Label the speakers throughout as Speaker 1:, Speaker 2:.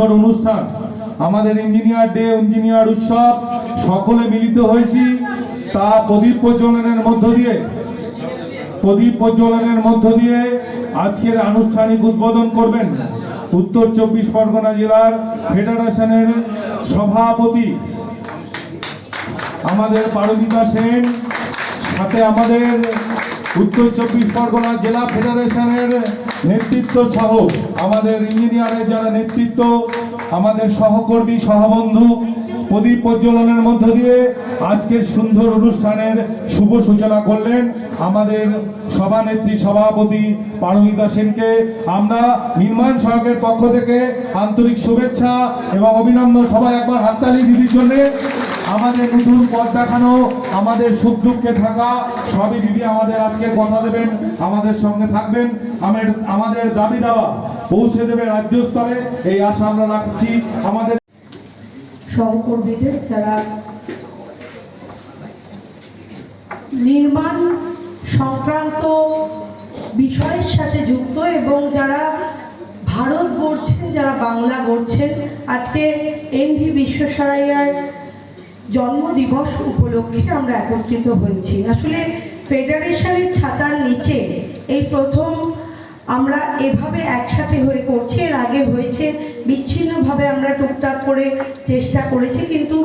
Speaker 1: সুন্দর অনুষ্ঠান, আমাদের ইঞ্জিনিয়ার ডে, ইঞ্জিনিয়ার উৎসব, সকলে মিলিত হয়েছি। তা প্রদীপ প্রজ্বলনের মধ্য দিয়ে আজকের আনুষ্ঠানিক উদ্বোধন করবেন উত্তর 24 পরগনা জেলার ফেডারেশনের সভাপতি আমাদের পারমিতা সেন, সাথে আমাদের উত্তর 24 পরগনা জেলা ফেডারেশনের নেতৃত্ব সহ আমাদের ইঞ্জিনিয়ারের যারা নেতৃত্ব, আমাদের সহকর্মী সহবন্ধু প্রদীপ প্রজ্বলনের মধ্য দিয়ে আজকের সুন্দর অনুষ্ঠানের শুভ সূচনা করলেন আমাদের সভানেত্রী সভাপতি পারমিতা সেনকে আমরা নির্মাণ সহায়কের পক্ষ থেকে আন্তরিক শুভেচ্ছা এবং অভিনন্দন। সবাই একবার হাততালি দিদির জন্য। আমাদের নতুন পথ দেখানো, আমাদের সুখ দুঃখে থাকা সবই দিদি আমাদের আজকে কথা দেবেন, আমাদের সঙ্গে থাকবেন, আমাদের দাবি দাওয়া পৌঁছে দেবে রাজ্য স্তরে, এই আশা আমরা রাখছি। আমাদের
Speaker 2: সহকর্মীদের যারা নির্মাণ সংক্রান্ত বিষয়ের সাথে যুক্ত এবং যারা ভারত গড়ছেন, যারা বাংলা গড়ছেন, আজকে এমভি বিশ্বসারাইয়ার জন্মদিবস উপলক্ষে আমরা একত্রিত হয়েছি। আসলে ফেডারেশনের ছাতার নিচে এই প্রথম আমরা এভাবে একসাথে হয়ে করছি। এর আগে হয়েছে বিচ্ছিন্নভাবে, আমরা টুকটাক করে চেষ্টা করেছি, কিন্তু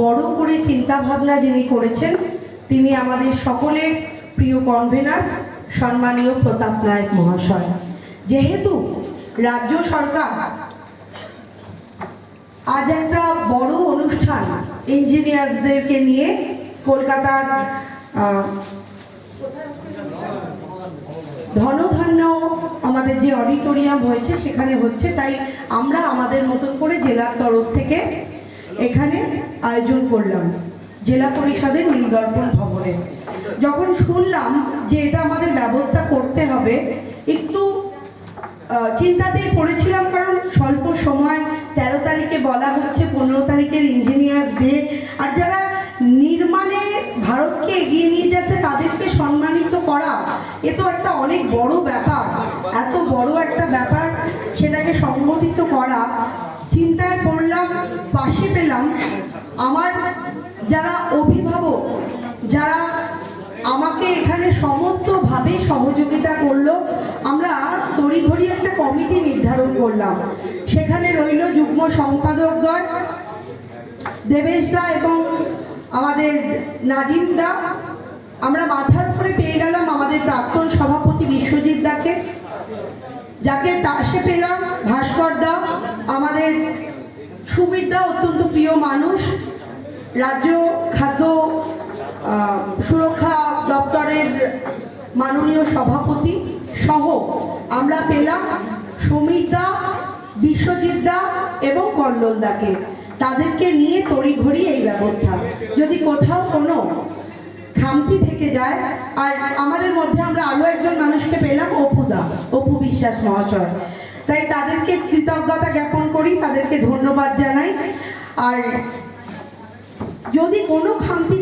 Speaker 2: বড় করে চিন্তাভাবনা যিনি করেছেন তিনি আমাদের সকলের প্রিয় কনভেনার সম্মানীয় প্রতাপ নায়ক মহাশয়। যেহেতু রাজ্য সরকার আজ একটা বড় অনুষ্ঠান ইঞ্জিনিয়ারদেরকে নিয়ে কলকাতার ধনধান্য আমাদের যে অডিটোরিয়াম হয়েছে সেখানে হচ্ছে, তাই আমরা আমাদের মতন করে জেলার তরফ থেকে এখানে আয়োজন করলাম জেলা পরিষদের নীলদর্পণ ভবনে। যখন শুনলাম যে এটা আমাদের ব্যবস্থা করতে হবে, একটু চিন্তাতেই পড়েছিলাম, কারণ স্বল্প সময়, 13 তারিখে বলা হচ্ছে 15 তারিখের ইঞ্জিনিয়ার ডে, আর যারা নির্মাণে ভারতকে এগিয়ে নিয়ে যাচ্ছে তাদেরকে সম্মানিত করা, এ তো একটা অনেক বড় ব্যাপার। এত বড় একটা ব্যাপার, সেটাকে সংগঠিত করা, চিন্তায় পড়লাম। পাশে পেলাম আমার যারা অভিভাবক, যারা আমাকে এখানে সমস্তভাবে সহযোগিতা করলো। আমরা তড়িঘড়ি একটা কমিটি নির্ধারণ করলাম, সেখানে রইল যুগ্ম সম্পাদকদ্বয় দেবেশ দা এবং আমাদের নাজিম দা। আমরা মাথার উপরে পেয়ে গেলাম আমাদের প্রাক্তন সভাপতি বিশ্বজিৎ দাকে, যাকে পাশে পেলাম ভাস্কর দা, আমাদের সুবীর দা, অত্যন্ত প্রিয় মানুষ, রাজ্য খাদ্য সুরক্ষা দপ্তরের মাননীয় সভাপতি সহ আমরা পেলাম সমীর দা, বিশ্বজিৎ দা এবং কল্লোল দাকে। তাদেরকে নিয়ে তড়িঘড়ি এই ব্যবস্থা, যদি কোথাও কোনো খামতি থেকে যায়। আর আমাদের মধ্যে আমরা আরো একজন মানুষকে পেলাম, অপু বিশ্বাস মহাশয়, তাই তাদেরকে কৃতজ্ঞতা জ্ঞাপন করি, তাদেরকে ধন্যবাদ জানাই। আর যদি কোনো খামতি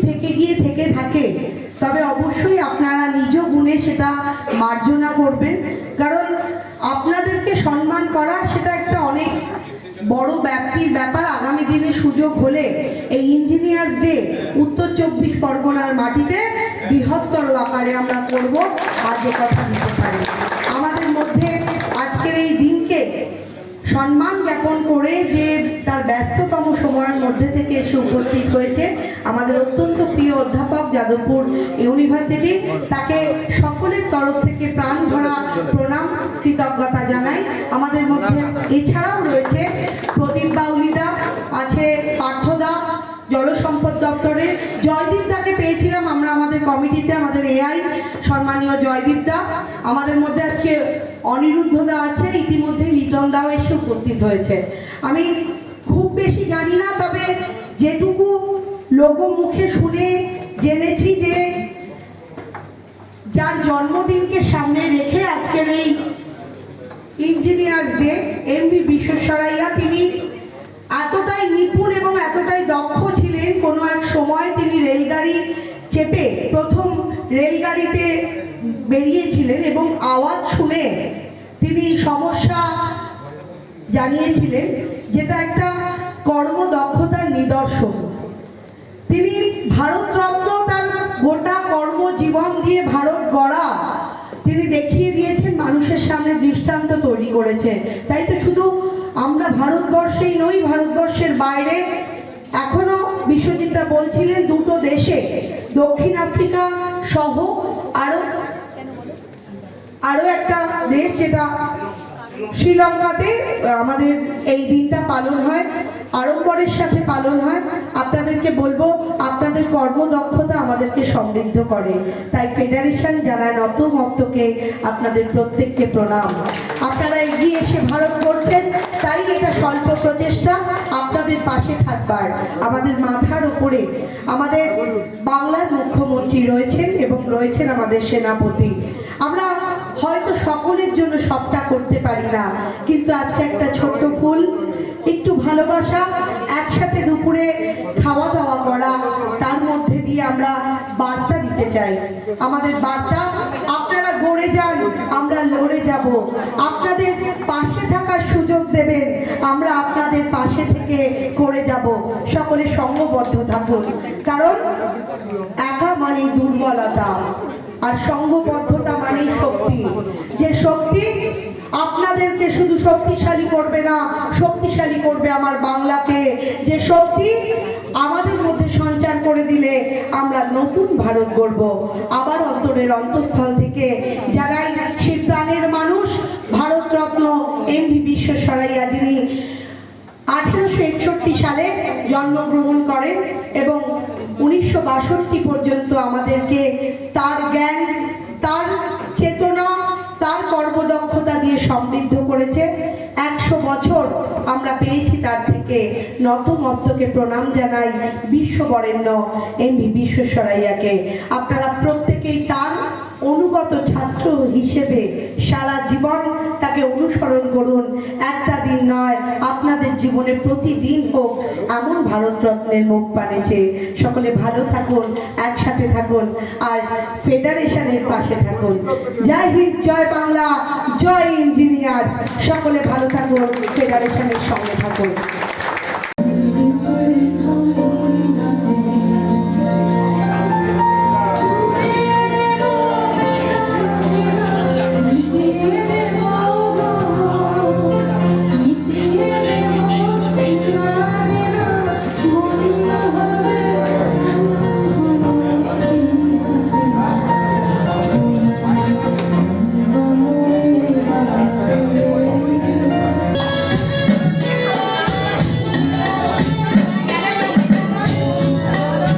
Speaker 2: থেকে থাকে তবে অবশ্যই আপনারা নিজ গুণে সেটা মার্জনা করবেন, কারণ আপনাদেরকে সম্মান করা সেটা একটা অনেক বড় ব্যক্তির ব্যাপার। আগামী দিনে সুযোগ হলে এই ইঞ্জিনিয়ার্স ডে উত্তর 24 পরগনার মাটিতে বৃহত্তর আকারে আমরা করব, আর যে কথা দিতে পারি। আমাদের মধ্যে আজকের এই দিনকে সম্মান জ্ঞাপন করে যে তার ব্যস্ততম সময়ের মধ্যে থেকে এসে উপস্থিত হয়েছে আমাদের অত্যন্ত প্রিয় অধ্যাপক যাদবপুর ইউনিভার্সিটি, তাকে সকলের তরফ থেকে প্রাণ ভরা প্রণাম কৃতজ্ঞতা জানাই। আমাদের মধ্যে এছাড়াও রয়েছে প্রদীপ বাউলিদা, আছে পার্থদা জলসম্পদ দপ্তরের, জয়দীপ দাকে পেয়েছিলাম আমরা আমাদের কমিটিতে, আমাদের এআই সম্মানীয় জয়দীপ দা। আমাদের মধ্যে আজকে অনিরুদ্ধ দা আছে, ইতিমধ্যে লিটন দাও এসে উপস্থিত হয়েছে। আমি খুব বেশি জানি না, তবে যেটুকু লোকমুখে শুনে জেনেছি যে যার জন্মদিনকে সামনে রেখে আজকের এই ইঞ্জিনিয়ার্স ডে, এমভি বিশ্বসারাইয়া, তিনি এতটাই নিপুণ এবং এতটাই দক্ষ ছিলেন, কোনো এক সময় তিনি রেলগাড়ি চেপে প্রথম রেলগাড়িতে বেরিয়েছিলেন এবং আওয়াজ শুনে তিনি সমস্যা জানিয়েছিলেন যেটা একটা কর্মদক্ষতার নিদর্শন। তিনি ভারতরত্ন, তার গোটা কর্মজীবন দিয়ে ভারত গড়া তিনি দেখিয়ে দিয়েছেন, মানুষের সামনে দৃষ্টান্ত তৈরি করেছে। তাই তো শুধু আমরা ভারতবর্ষেই নই, ভারতবর্ষের বাইরে এখনো বিশ্বজিৎদা বলছিলেন দুটো দেশে, দক্ষিণ আফ্রিকা সহ আরো একটা দেশ, যেটা শ্রীলঙ্কাতে আমাদের এই দিনটা পালন হয়, আড়ম্বরের সাথে পালন হয়। আপনাদেরকে বলবো, আপনাদের কর্মদক্ষতা আমাদেরকে সমৃদ্ধ করে। তাই ফেডারেশন জানায় নতমস্তকে আপনাদের প্রত্যেককে প্রণাম। আপনারা এগিয়ে এসে ভারত করছেন, তাই এটা স্বল্প প্রচেষ্টা আপনাদের পাশে থাকবার। আমাদের মাথার ওপরে আমাদের বাংলার মুখ্যমন্ত্রী রয়েছেন এবং রয়েছেন আমাদের সেনাপতি। আমরা হয়তো সকলের জন্য সবটা করতে পারি না, কিন্তু আজকে একটা ছোট্ট ফুল, একটু ভালোবাসা, একসাথে দুপুরে খাওয়া দাওয়া করা, তার মধ্যে দিয়ে আমরা বার্তা দিতে চাই। আমাদের বার্তা, আপনারা গড়ে যান, আমরা লড়ে যাব। আপনাদের পাশে থাকার সুযোগ দেবেন, আমরা আপনাদের পাশে থেকে করে যাব। সকলে সঙ্গবদ্ধ থাকুন, কারণ একা মানেই দুর্বলতা, আর সংঘবদ্ধতা মানেই শক্তি। যে শক্তি আপনাদেরকে শুধু শক্তিশালী করবে না, শক্তিশালী করবে আমার বাংলাকে। যে শক্তি আমাদের মধ্যে সঞ্চার করে দিলে আমরা নতুন ভারত গড়ব। আবার অন্তরের অন্তঃস্থল থেকে যারাই সেই প্রাণের মানুষ, ভারতরত্ন এমভি বিশ্বেশ্বরাইয়া, যিনি 1861 সালে জন্মগ্রহণ করেন এবং 1962 পর্যন্ত আমাদেরকে তার জ্ঞান, তার চেতনা, তার কর্মদক্ষতা দিয়ে সমৃদ্ধ করেছে। 100 বছর আমরা পেয়েছি তার থেকে। নতমস্তকে প্রণাম জানাই বিশ্ববরেণ্য এমভি বিশ্বেশ্বরাইয়াকে। আপনারা প্রত্যেকেই তার অনুগত ছাত্র হিসেবে সারা জীবন তাকে অনুসরণ করুন। একটা দিন নয়, আপনাদের জীবনে প্রতিদিন হোক এমন ভারতরত্নের মুখ পানেছে। সকলে ভালো থাকুন, একসাথে থাকুন, আর ফেডারেশনের পাশে থাকুন। জয় হিন্দ, জয় বাংলা, জয় ইঞ্জিনিয়ার। সকলে ভালো থাকুন, ফেডারেশনের সঙ্গে থাকুন।